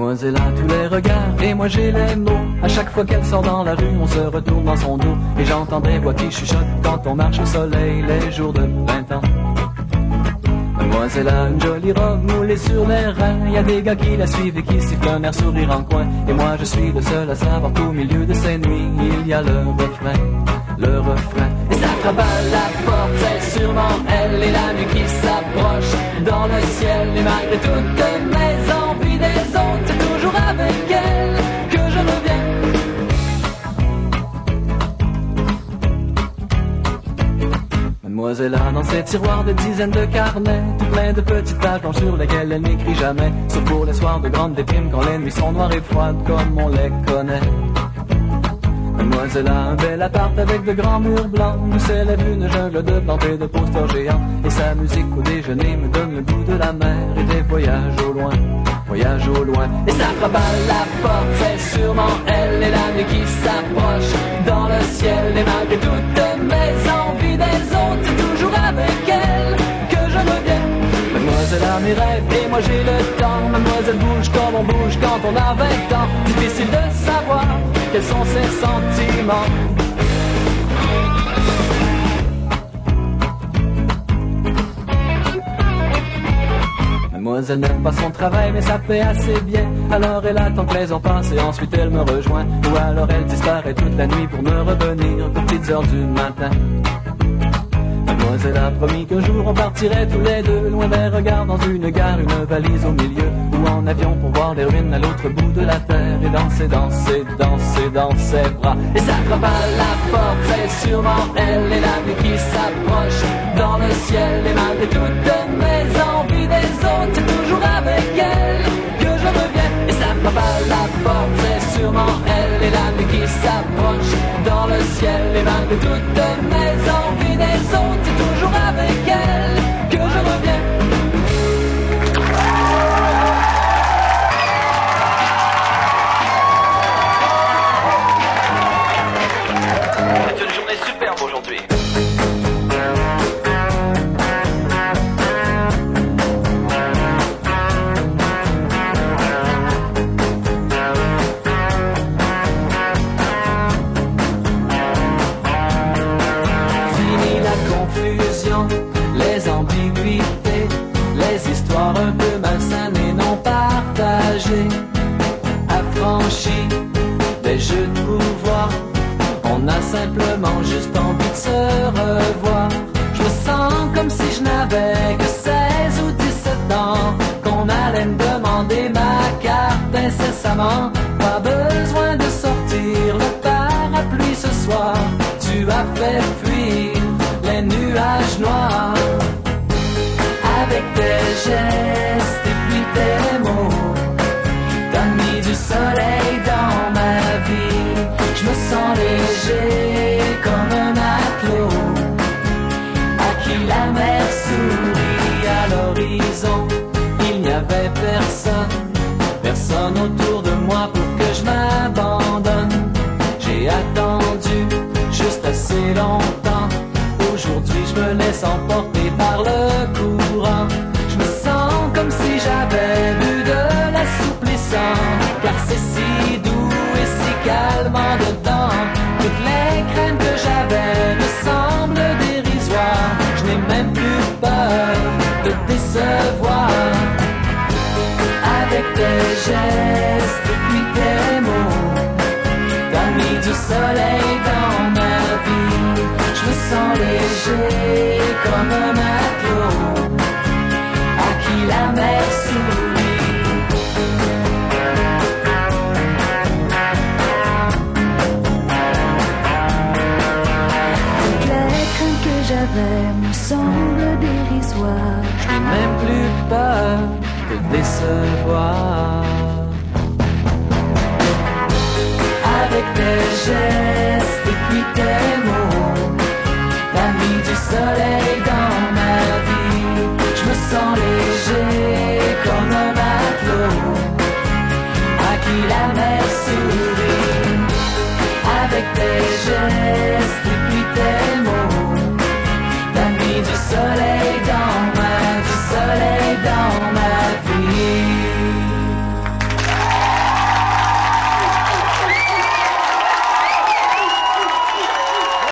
Mademoiselle a tous les regards et moi j'ai les mots. À chaque fois qu'elle sort dans la rue, on se retourne dans son dos. Et j'entends des voix qui chuchotent quand on marche au soleil les jours de printemps. Mademoiselle a une jolie robe moulée sur les reins. Y a des gars qui la suivent et qui sifflent un air sourire en coin. Et moi je suis le seul à savoir qu'au milieu de ces nuits, il y a le refrain. Le refrain. Et ça frappe à la porte, c'est sûrement elle. Et la nuit qui s'approche dans le ciel. Et malgré toutes mes envies des autres, c'est toujours avec elle que je reviens. Mademoiselle a dans ses tiroirs des dizaines de carnets, tout plein de petites pages blanches sur lesquelles elle n'écrit jamais. Sauf pour les soirs de grande déprime, quand les nuits sont noires et froides comme on les connaît. Mademoiselle a un bel appart avec de grands murs blancs, où s'élève une jungle de plantes et de posters géants. Et sa musique au déjeuner me donne le goût de la mer et des voyages au loin, voyages au loin. Et ça frappe à la porte, c'est sûrement elle. Et la nuit qui s'approche dans le ciel. Et malgré toutes mes envies des autres, c'est toujours avec elle que je reviens. Mademoiselle a mes rêves et moi j'ai le temps. Mademoiselle bouge comme on bouge quand on a 20 ans. Difficile de savoir quels sont ses sentiments. Mademoiselle n'aime pas son travail mais ça fait assez bien. Alors elle attend que les heures passent et ensuite elle me rejoint. Ou alors elle disparaît toute la nuit pour me revenir aux petites heures du matin. Mademoiselle a promis qu'un jour on partirait tous les deux, loin des regards dans une gare, une valise au milieu, ou en avion pour voir les ruines à l'autre bout de la terre, et danser, danser, danser dans ses bras. Et ça frappe à la porte, c'est sûrement elle. Et la nuit qui s'approche dans le ciel. Et malgré toutes mes envies des autres, c'est toujours avec elle que je reviens. Et ça frappe à la porte, c'est sûrement elle. Et la nuit qui s'approche dans le ciel. Et malgré toutes mes envies des autres, c'est toujours avec elle que je reviens. C'est une journée superbe aujourd'hui. Les ambiguïtés, les histoires un peu malsaines et non partagées, affranchies des jeux de pouvoir. On a simplement juste envie de se revoir. Je me sens comme si je n'avais que 16 ou 17 ans, qu'on allait me demander ma carte incessamment. Pas besoin de sortir le parapluie ce soir, tu as fait fuir les nuages noirs. Avec tes gestes et puis tes mots, t'as mis du soleil dans ma vie. Je me sens léger comme un matelot à qui la mer sourit. À l'horizon, il n'y avait personne, personne autour de moi pour que je m'abandonne. J'ai attendu juste assez longtemps. Aujourd'hui je me laisse emporter par le courant. Je me sens comme si j'avais bu de l'assouplissant, car c'est si doux et si calmant dedans. Toutes les craintes que j'avais me semblent dérisoires. Je n'ai même plus peur de décevoir. Avec tes gestes et puis tes mots, t'as mis du soleil dans ma vie. Je me sens léger comme un matelot à qui la mer sourit. Toutes les craintes que j'avais me semblent dérisoires. Je n'ai même plus peur de décevoir. Avec tes gestes et puis tes mots, t'as mis du soleil dans ma vie. Je me sens léger comme un matelot à qui la mer sourit. Avec tes gestes et puis tes mots, t'as mis du soleil